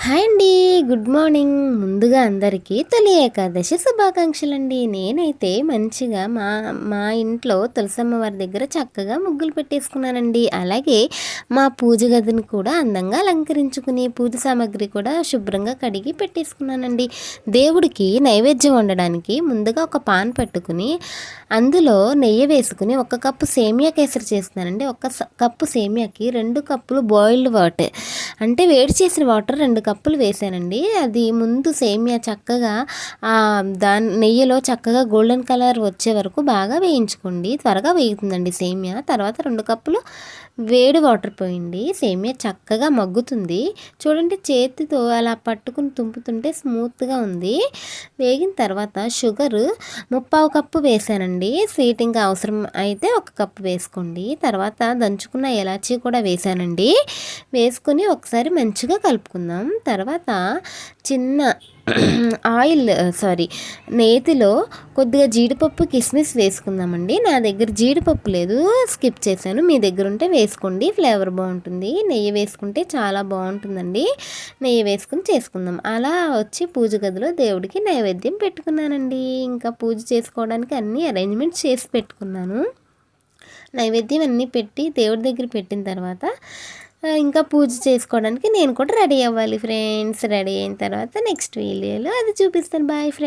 Hi అండి. Good morning. ముందుగా అందరికీ తొలి ఏకాదశి శుభాకాంక్షలండి. నేనైతే మంచిగా మా మా ఇంట్లో తులసమ్మ వారి దగ్గర చక్కగా ముగ్గులు పెట్టేసుకున్నానండి. అలాగే మా పూజ గదిని కూడా అందంగా అలంకరించుకుని పూజ సామాగ్రి కూడా శుభ్రంగా కడిగి పెట్టేసుకున్నానండి. దేవుడికి నైవేద్యం వండడానికి ముందుగా ఒక పాన్ పెట్టుకుని అందులో నెయ్యి వేసుకుని ఒక కప్పు సేమియా కేసరి చేస్తున్నానండి. ఒక కప్పు సేమియాకి 2 కప్పులు బాయిల్డ్ వాటర్ అంటే వేడి చేసిన వాటర్ 2 కప్పులు వేసానండి. అది ముందు సేమియా చక్కగా దాని నెయ్యిలో చక్కగా గోల్డెన్ కలర్ వచ్చే వరకు బాగా వేయించుకోండి. త్వరగా వేగుతుందండి సేమియా. తర్వాత 2 కప్పులు వేడి వాటర్ పోయండి. సేమియా చక్కగా మగ్గుతుంది. చూడండి, చేతితో అలా పట్టుకుని తుంపుతుంటే స్మూత్గా ఉంది. వేగిన తర్వాత షుగరు 3/4 కప్పు వేసానండి. స్వీట్ ఇంకా అవసరం అయితే 1 కప్పు వేసుకోండి. తర్వాత దంచుకున్న ఇలాచీ కూడా వేసానండి. వేసుకొని ఒకసారి మంచిగా కలుపుకుందాం. తర్వాత చిన్న నేతిలో కొద్దిగా జీడిపప్పు కిస్మిస్ వేసుకుందామండి. నా దగ్గర జీడిపప్పు లేదు, స్కిప్ చేశాను. మీ దగ్గర ఉంటే వేసుకోండి, ఫ్లేవర్ బాగుంటుంది. నెయ్యి వేసుకుంటే చాలా బాగుంటుందండి. నెయ్యి వేసుకుని చేసుకుందాం. అలా వచ్చి పూజ గదిలో దేవుడికి నైవేద్యం పెట్టుకున్నానండి. ఇంకా పూజ చేసుకోవడానికి అన్ని అరేంజ్మెంట్స్ చేసి పెట్టుకున్నాను. నైవేద్యం అన్నీ పెట్టి దేవుడి దగ్గర పెట్టిన తర్వాత ఇంకా పూజ చేసుకోవడానికి నేను కూడా రెడీ అవ్వాలి ఫ్రెండ్స్. రెడీ అయిన తర్వాత నెక్స్ట్ వీడియోలో అది చూపిస్తాను. Bye friends.